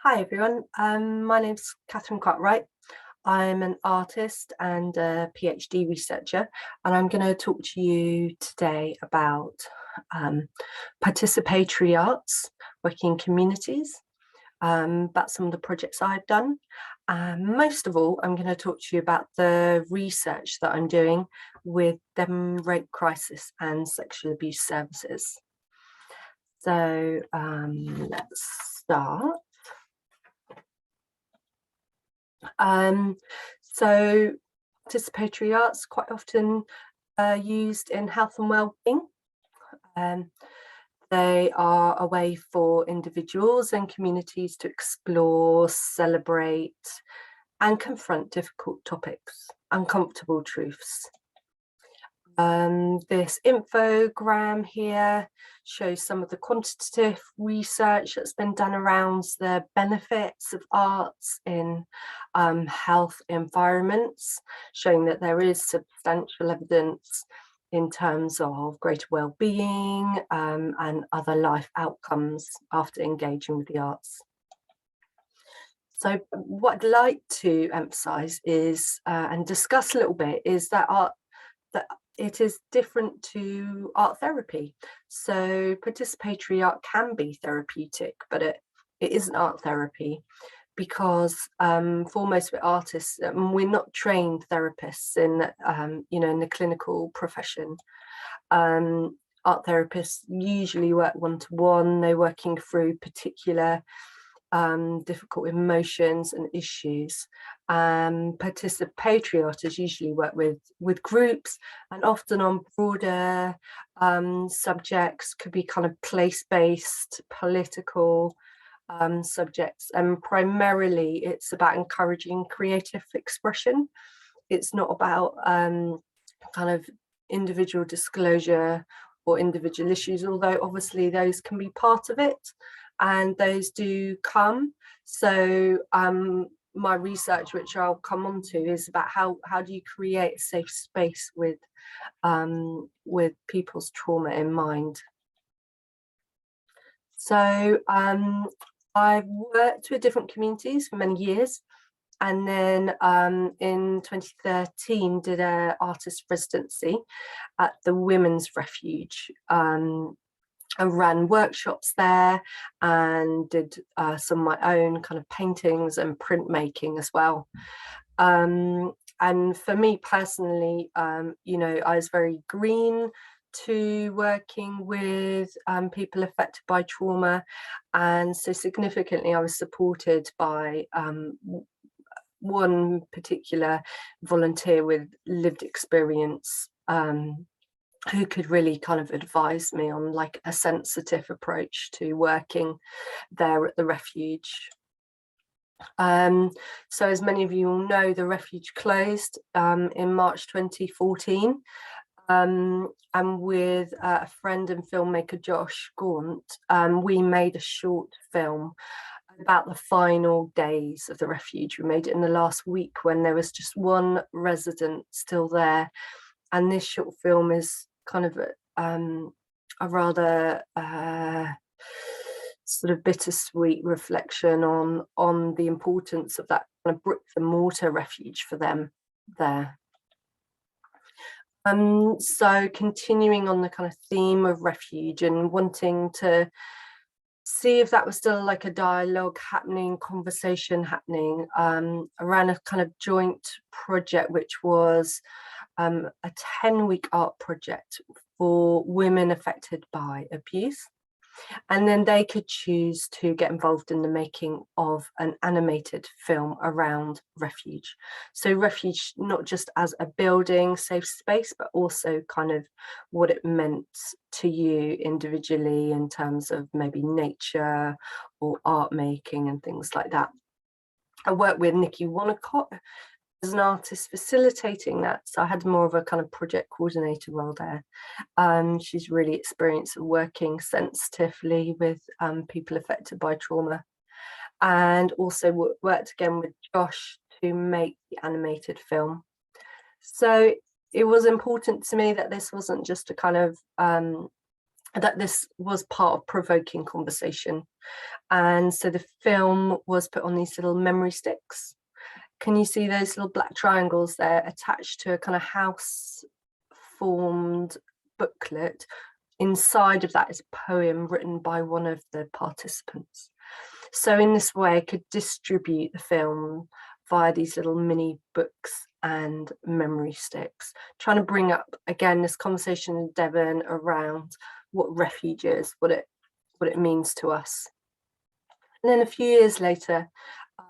Hi everyone, my name's Catherine Cartwright. I'm an artist and a PhD researcher, and I'm going to talk to you today about participatory arts, working in communities, about some of the projects I've done. Most of all, I'm going to talk to you about the research that I'm doing with Devon rape crisis and sexual abuse services. So let's start. So participatory arts quite often used in health and well-being. They are a way for individuals and communities to explore, celebrate, and confront difficult topics, uncomfortable truths. This infogram here shows some of the quantitative research that's been done around the benefits of arts in health environments, showing that there is substantial evidence in terms of greater well-being and other life outcomes after engaging with the arts. So what I'd like to emphasise is and discuss a little bit is that it is different to art therapy. So participatory art can be therapeutic, but it isn't art therapy because foremost we're artists, we're not trained therapists in in the clinical profession. Art therapists usually work one-to-one, they're working through particular difficult emotions and issues. Participatory artists usually work with groups and often on broader subjects, could be kind of place-based, political subjects, and primarily it's about encouraging creative expression. It's not about kind of individual disclosure or individual issues, although obviously those can be part of it. And those do come. So my research, which I'll come on to, is about how do you create a safe space with people's trauma in mind. So I've worked with different communities for many years, and then in 2013 did an artist residency at the Women's Refuge. I ran workshops there and did some of my own kind of paintings and printmaking as well. And for me personally, I was very green to working with people affected by trauma, and so significantly I was supported by one particular volunteer with lived experience who could really kind of advise me on like a sensitive approach to working there at the Refuge. So as many of you will know, the Refuge closed in March 2014, and with a friend and filmmaker, Josh Gaunt, we made a short film about the final days of the Refuge. We made it in the last week when there was just one resident still there, and this short film is kind of a rather sort of bittersweet reflection on the importance of that kind of brick and mortar refuge for them there. So continuing on the kind of theme of refuge and wanting to see if that was still like a dialogue happening, conversation happening, I ran a kind of joint project which was a 10-week art project for women affected by abuse, and then they could choose to get involved in the making of an animated film around Refuge. So Refuge not just as a building, safe space, but also kind of what it meant to you individually in terms of maybe nature or art making and things like that. I worked with Nikki Wonnacott as an artist facilitating that, so I had more of a kind of project coordinator role there. She's really experienced working sensitively with people affected by trauma, and also worked again with Josh to make the animated film. So it was important to me that this wasn't just a kind of that this was part of provoking conversation. And so the film was put on these little memory sticks. Can you see those little black triangles there attached to a kind of house formed booklet? Inside of that is a poem written by one of the participants. So in this way, I could distribute the film via these little mini books and memory sticks, trying to bring up again this conversation in Devon around what refuge is, what it means to us. And then a few years later,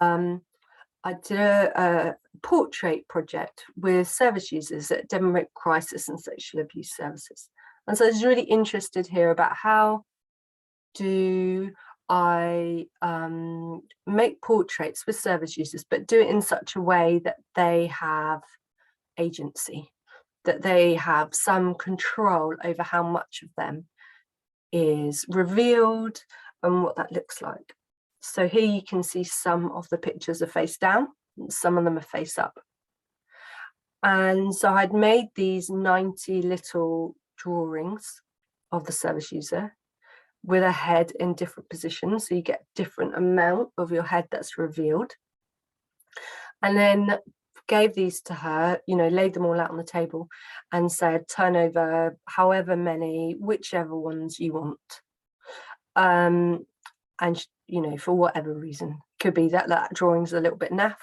I did a portrait project with service users at Devon Crisis and Sexual Abuse Services. And so I was really interested here about how do I make portraits with service users, but do it in such a way that they have agency, that they have some control over how much of them is revealed and what that looks like. So here you can see some of the pictures are face down, some of them are face up. And so I'd made these 90 little drawings of the service user with a head in different positions, so you get a different amount of your head that's revealed. And then gave these to her, you know, laid them all out on the table and said, turn over however many, whichever ones you want. And, you know, for whatever reason, could be that drawing's a little bit naff,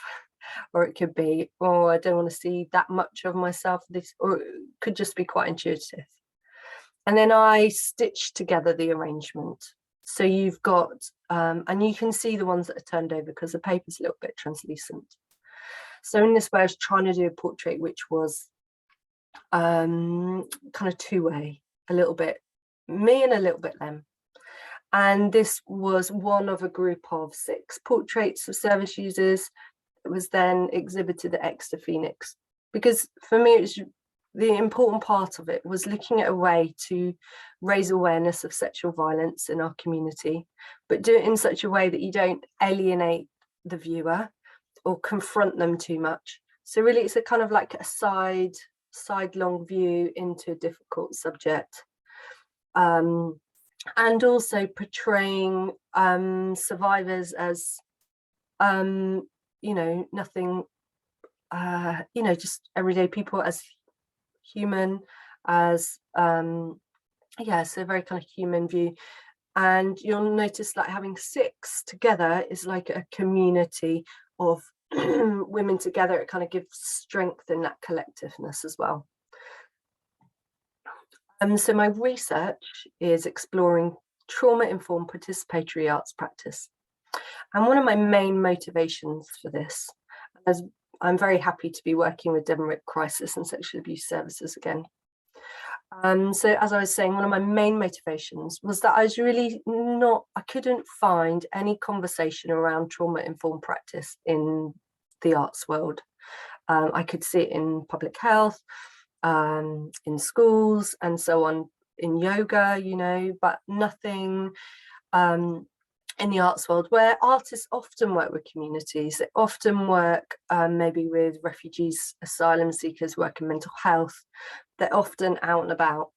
or it could be, oh, I don't want to see that much of myself, this, or it could just be quite intuitive. And then I stitched together the arrangement. So you've got, and you can see the ones that are turned over because the paper's a little bit translucent. So in this way, I was trying to do a portrait which was kind of two-way, a little bit me and a little bit them. And this was one of a group of 6 portraits of service users. It was then exhibited at Exeter Phoenix, because for me, it was the important part of it was looking at a way to raise awareness of sexual violence in our community, but do it in such a way that you don't alienate the viewer or confront them too much. So really it's a kind of like a sidelong view into a difficult subject. And also portraying survivors as, you know, nothing, you know, just everyday people as human, as yeah, so a very kind of human view. And you'll notice like having 6 together is like a community of women together. It kind of gives strength in that collectiveness as well. So my research is exploring trauma-informed participatory arts practice. And one of my main motivations for this, as I'm very happy to be working with Devon Crisis and Sexual Abuse Services again. So as I was saying, one of my main motivations was that I was really I couldn't find any conversation around trauma-informed practice in the arts world. I could see it in public health, in schools and so on, in yoga, you know, but nothing in the arts world, where artists often work with communities. They often work maybe with refugees, asylum seekers, work in mental health. They're often out and about.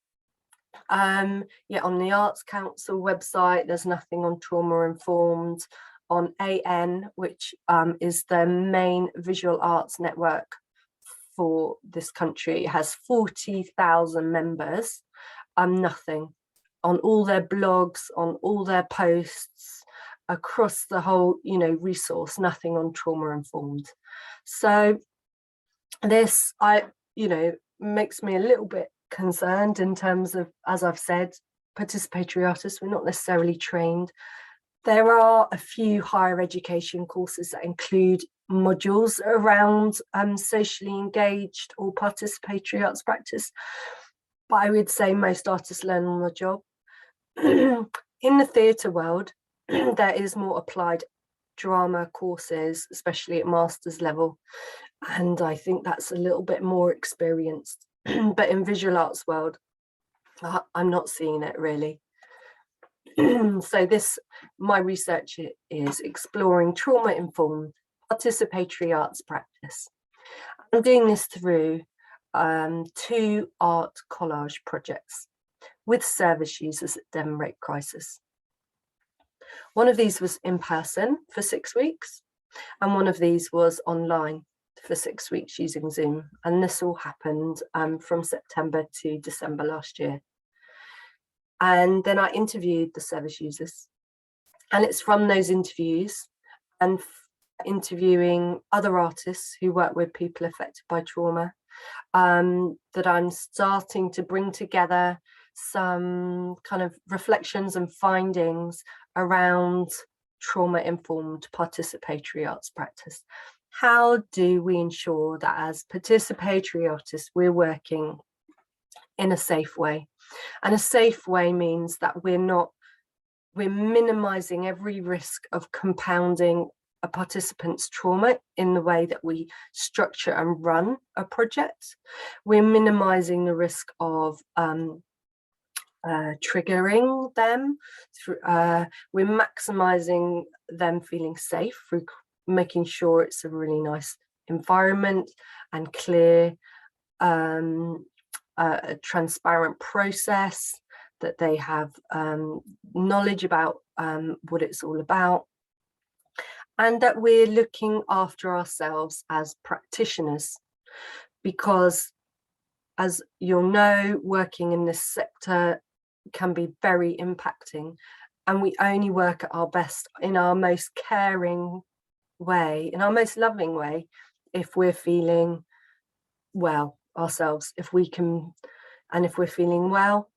Yet on the Arts Council website, there's nothing on trauma-informed. On AN, which is the main visual arts network for this country, it has 40,000 members, nothing. On all their blogs, on all their posts, across the whole, you know, resource, nothing on trauma-informed. So this, you know, makes me a little bit concerned in terms of, as I've said, participatory artists, we're not necessarily trained. There are a few higher education courses that include modules around socially engaged or participatory arts practice, but I would say most artists learn on the job. In the theatre world, there is more applied drama courses, especially at master's level, and I think that's a little bit more experienced. But in visual arts world, I'm not seeing it really. So my research is exploring trauma-informed participatory arts practice. I'm doing this through 2 art collage projects. with service users at Devon Rape Crisis. One of these was in person for 6 weeks, and one of these was online for 6 weeks using Zoom. And this all happened from September to December last year. And then I interviewed the service users. And it's from those interviews and interviewing other artists who work with people affected by trauma that I'm starting to bring together some kind of reflections and findings around trauma-informed participatory arts practice. How do we ensure that as participatory artists, we're working in a safe way? And a safe way means that we're minimizing every risk of compounding a participant's trauma in the way that we structure and run a project. We're minimizing the risk of triggering them. We're maximizing them feeling safe through making sure it's a really nice environment and clear, a transparent process, that they have knowledge about what it's all about, and that we're looking after ourselves as practitioners, because as you'll know, working in this sector can be very impacting, and we only work at our best in our most caring way, in our most loving way, if we're feeling well ourselves. If we're feeling well,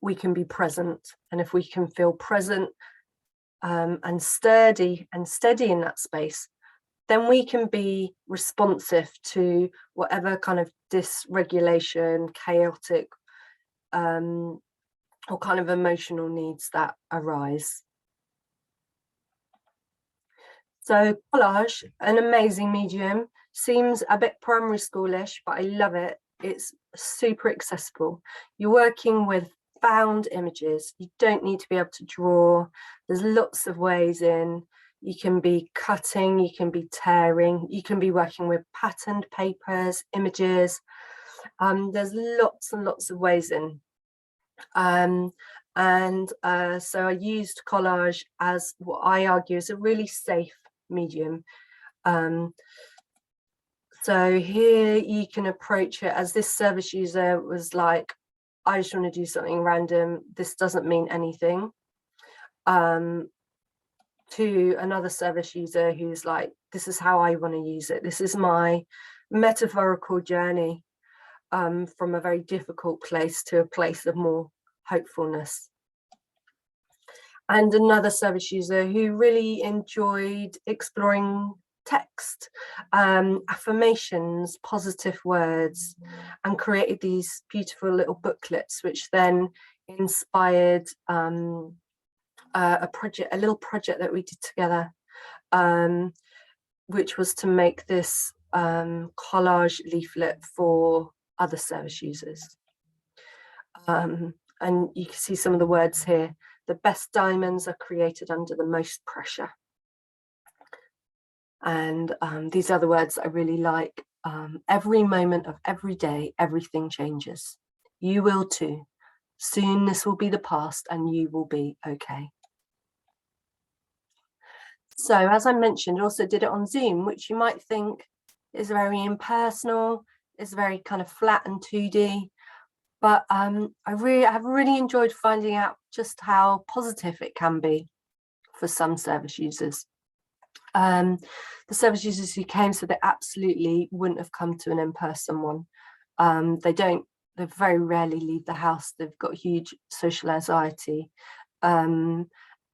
we can be present, and if we can feel present and sturdy and steady in that space, then we can be responsive to whatever kind of dysregulation, chaotic or kind of emotional needs that arise. So collage, an amazing medium, seems a bit primary schoolish, but I love it. It's super accessible. You're working with found images. You don't need to be able to draw. There's lots of ways in. You can be cutting, you can be tearing, you can be working with patterned papers, images. There's lots and lots of ways in. So I used collage as what I argue is a really safe medium. So here you can approach it as this service user was like, I just want to do something random. This doesn't mean anything. To another service user who's like, this is how I want to use it. This is my metaphorical journey from a very difficult place to a place of more hopefulness. And another service user who really enjoyed exploring text, affirmations, positive words, and created these beautiful little booklets, which then inspired a little project that we did together, which was to make this collage leaflet for other service users. And you can see some of the words here. The best diamonds are created under the most pressure. And these are the words I really like. Every moment of every day, everything changes. You will too. Soon this will be the past and you will be okay. So as I mentioned, I also did it on Zoom, which you might think is very impersonal, is very kind of flat and 2D. But I have really enjoyed finding out just how positive it can be for some service users. The service users who came said they absolutely wouldn't have come to an in-person one. They very rarely leave the house. They've got huge social anxiety, and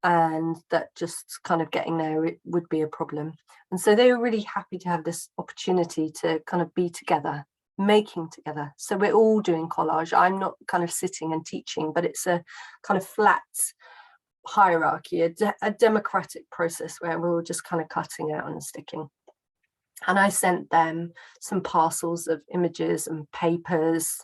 that just kind of getting there, it would be a problem. And so they were really happy to have this opportunity to kind of be together, making together. So we're all doing collage. I'm not kind of sitting and teaching, but it's a kind of flat hierarchy, a democratic process where we're all just kind of cutting out and sticking. And I sent them some parcels of images and papers,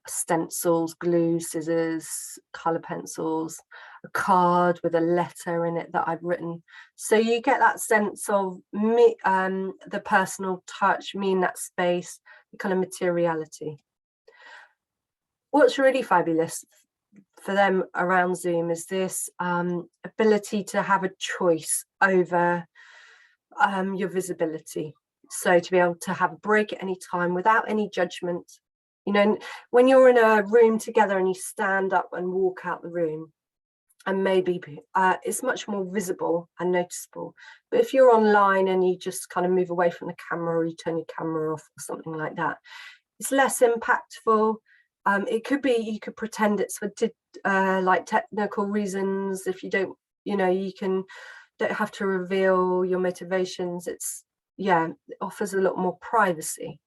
stencils, glue, scissors, colour pencils, a card with a letter in it that I've written. So you get that sense of me, the personal touch, me in that space, the kind of materiality. What's really fabulous for them around Zoom is this ability to have a choice over your visibility. So to be able to have a break at any time without any judgment. You know, when you're in a room together and you stand up and walk out the room, and maybe it's much more visible and noticeable. But if you're online and you just kind of move away from the camera, or you turn your camera off or something like that, it's less impactful. It could be, you could pretend it's for like technical reasons. If you don't, you know, don't have to reveal your motivations. It's, yeah, it offers a lot more privacy.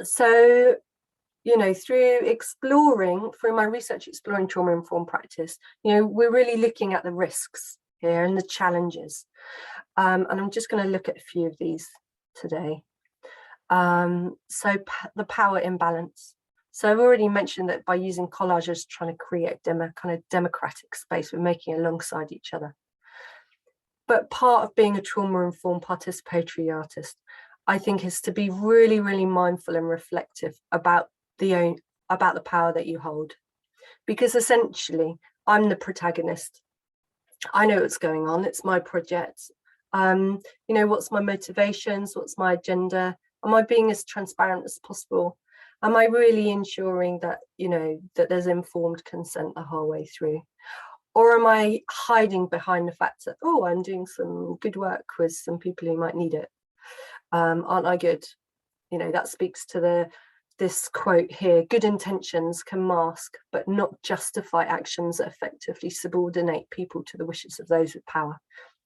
So, you know, through my research exploring trauma-informed practice, you know, we're really looking at the risks here and the challenges. And I'm just going to look at a few of these today. So the power imbalance. So I've already mentioned that by using collages, trying to create kind of democratic space, we're making alongside each other. But part of being a trauma-informed participatory artist, I think, is to be really, really mindful and reflective about the power that you hold. Because essentially, I'm the protagonist. I know what's going on. It's my project. You know, what's my motivations? What's my agenda? Am I being as transparent as possible? Am I really ensuring that, you know, that there's informed consent the whole way through? Or am I hiding behind the fact that, oh, I'm doing some good work with some people who might need it? Aren't I good? You know, that speaks to this quote here: good intentions can mask but not justify actions that effectively subordinate people to the wishes of those with power.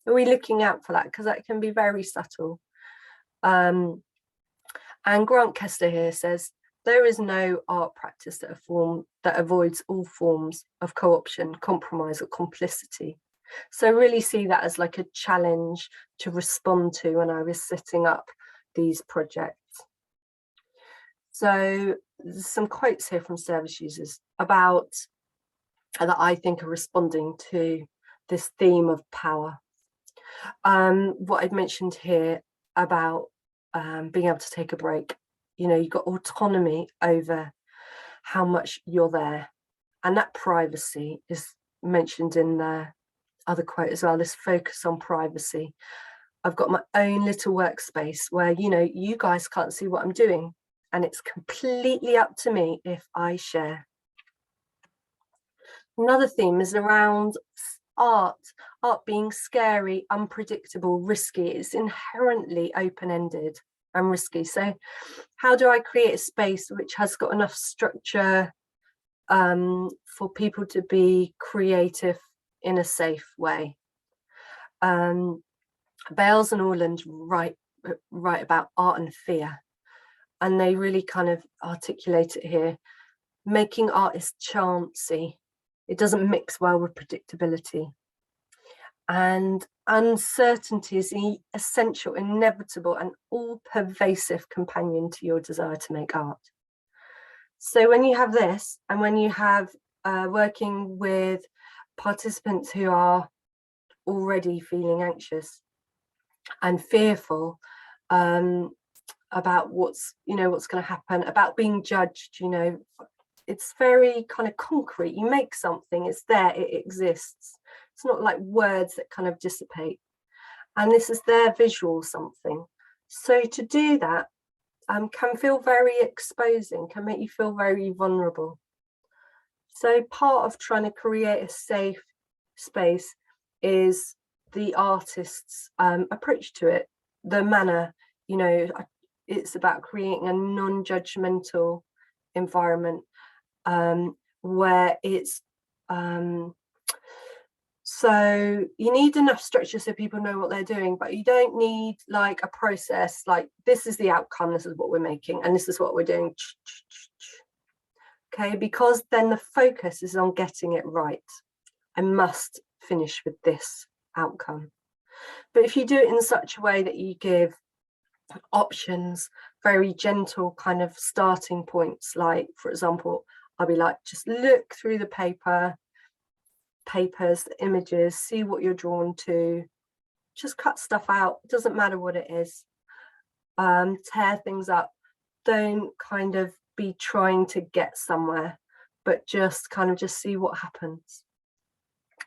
Are we looking out for that? Because that can be very subtle. And Grant Kester here says, there is no art practice that avoids all forms of co-option, compromise, or complicity. So really see that as like a challenge to respond to when I was setting up these projects. So there's some quotes here from service users about that I think are responding to this theme of power. What I've mentioned here about being able to take a break. You know, you've got autonomy over how much you're there, and that privacy is mentioned in the other quote as well, this focus on privacy. I've got my own little workspace where, you know, you guys can't see what I'm doing, and it's completely up to me if I share. Another theme is around art being scary, unpredictable, risky. It's inherently open-ended and risky. So how do I create a space which has got enough structure for people to be creative in a safe way? Bales and Orland write about art and fear, and they really kind of articulate it here. Making art is chancy. It doesn't mix well with predictability. And uncertainty is the essential, inevitable, and all-pervasive companion to your desire to make art. So when you have this, and when you have working with participants who are already feeling anxious and fearful about what's going to happen, about being judged, you know, it's very kind of concrete. You make something, it's there, it exists. It's not like words that kind of dissipate. And this is their visual something. So to do that can feel very exposing, can make you feel very vulnerable. So part of trying to create a safe space is the artist's approach to it, the manner. You know, it's about creating a non-judgmental environment where it's so you need enough structure so people know what they're doing, but you don't need like a process like this is the outcome, this is what we're making, and this is what we're doing. Okay, because then the focus is on getting it right. I must finish with this outcome. But if you do it in such a way that you give options, very gentle kind of starting points, like for example, I'll be like, just look through the papers, the images, see what you're drawn to, just cut stuff out, it doesn't matter what it is, tear things up, don't kind of be trying to get somewhere, but just see what happens.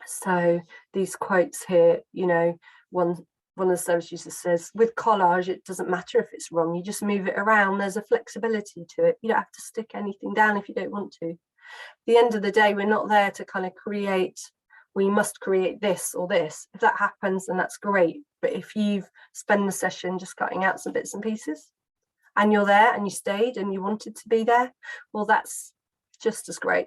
So these quotes here, you know, one of the service users says, with collage, it doesn't matter if it's wrong, you just move it around. There's a flexibility to it. You don't have to stick anything down if you don't want to. At the end of the day, we're not there to kind of create, we must create this or this. If that happens, then that's great. But if you've spent the session just cutting out some bits and pieces, and you're there and you stayed and you wanted to be there, well, that's just as great.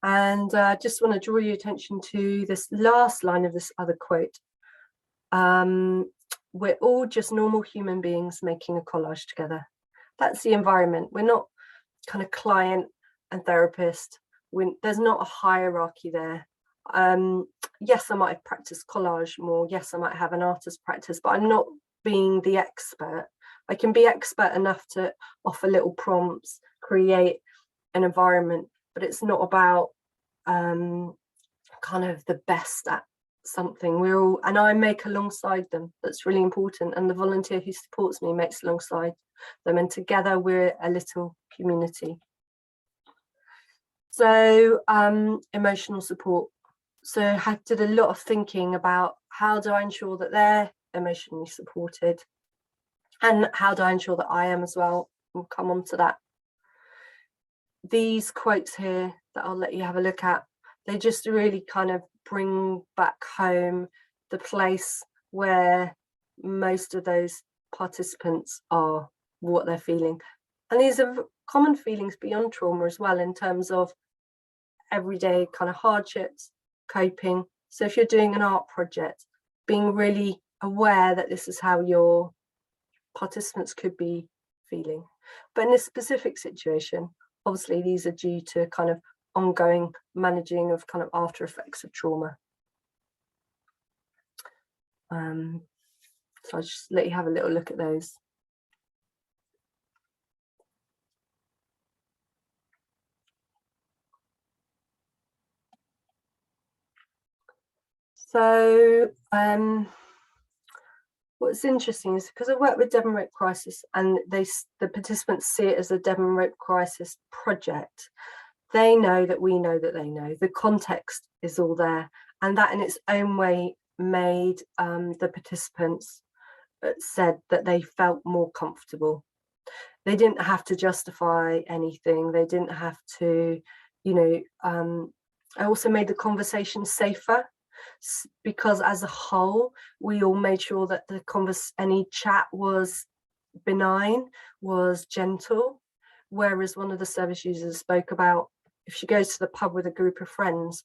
And I just want to draw your attention to this last line of this other quote. We're all just normal human beings making a collage together. That's the environment. We're not kind of client and therapist. There's not a hierarchy there. Yes, I might have practiced collage more. Yes, I might have an artist practice, but I'm not being the expert. I can be expert enough to offer little prompts, create an environment, but it's not about kind of the best at something. We're all, and I make alongside them. That's really important. And the volunteer who supports me makes alongside them, and together we're a little community. So emotional support. So I did a lot of thinking about how do I ensure that they're emotionally supported, and how do I ensure that I am as well. We'll come on to that. These quotes here that I'll let you have a look at, they just really kind of bring back home the place where most of those participants are, what they're feeling. And these are common feelings beyond trauma as well, in terms of everyday kind of hardships, coping. So if you're doing an art project, being really aware that this is how your participants could be feeling. But in this specific situation, obviously these are due to kind of ongoing managing of kind of after effects of trauma. So I'll just let you have a little look at those. So what's interesting is because I work with Devon Rape Crisis, and the participants see it as a Devon Rape Crisis project. They know that we know that they know. The context is all there, and that in its own way made the participants said that they felt more comfortable. They didn't have to justify anything. They didn't have to, you know, I also made the conversation safer, because as a whole, we all made sure that any chat was benign, was gentle. Whereas one of the service users spoke about, if she goes to the pub with a group of friends,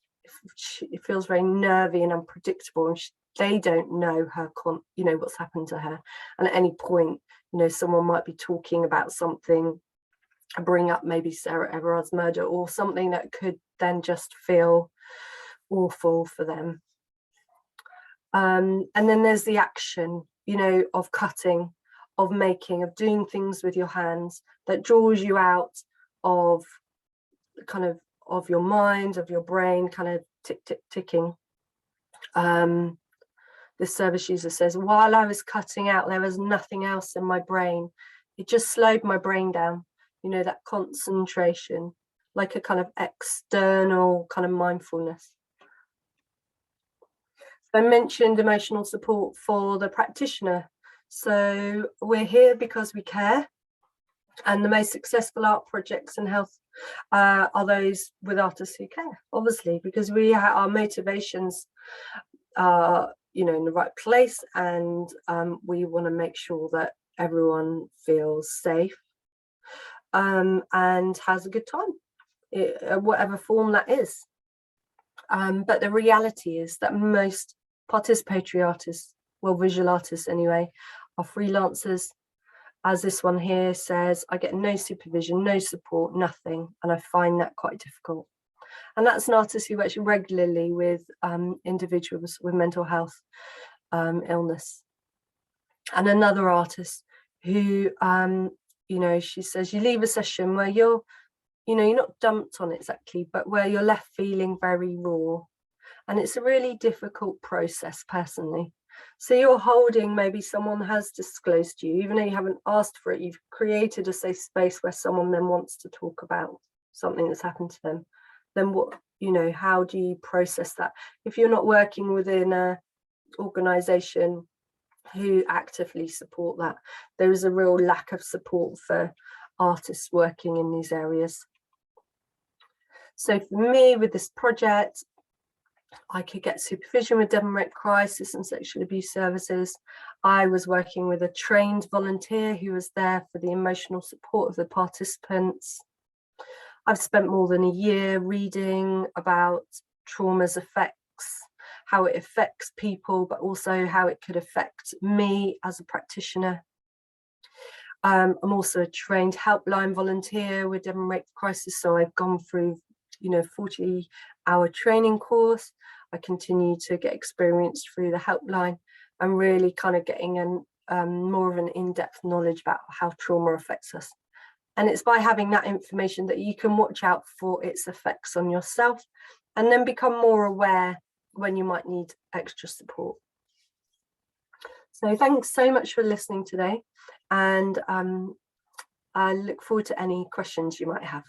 it feels very nervy and unpredictable, and they don't know her, you know, what's happened to her. And at any point, you know, someone might be talking about something, bring up maybe Sarah Everard's murder or something that could then just feel awful for them. And then there's the action, you know, of cutting, of making, of doing things with your hands that draws you out of kind of your mind, of your brain, kind of ticking. This service user says, while I was cutting out, there was nothing else in my brain. It just slowed my brain down, you know, that concentration, like a kind of external kind of mindfulness. I mentioned emotional support for the practitioner. So we're here because we care. And the most successful art projects in health are those with artists who care, obviously, because our motivations are, you know, in the right place, and we want to make sure that everyone feels safe and has a good time, whatever form that is. But the reality is that most participatory artists, well, visual artists anyway, are freelancers. As this one here says, I get no supervision, no support, nothing, and I find that quite difficult. And that's an artist who works regularly with individuals with mental health illness. And another artist who, you know, she says, you leave a session where you're not dumped on exactly, but where you're left feeling very raw. And it's a really difficult process personally. So you're holding, maybe someone has disclosed to you, even though you haven't asked for it, you've created a safe space where someone then wants to talk about something that's happened to them. Then what, you know, how do you process that? If you're not working within a organization who actively support that, there is a real lack of support for artists working in these areas. So for me, with this project, I could get supervision with Devon Rape Crisis and Sexual Abuse Services. I was working with a trained volunteer who was there for the emotional support of the participants. I've spent more than a year reading about trauma's effects, how it affects people, but also how it could affect me as a practitioner. I'm also a trained helpline volunteer with Devon Rape Crisis, so I've gone through, you know, 40-hour training course. I continue to get experience through the helpline and really kind of getting more of an in-depth knowledge about how trauma affects us. And it's by having that information that you can watch out for its effects on yourself and then become more aware when you might need extra support. So thanks so much for listening today, and I look forward to any questions you might have.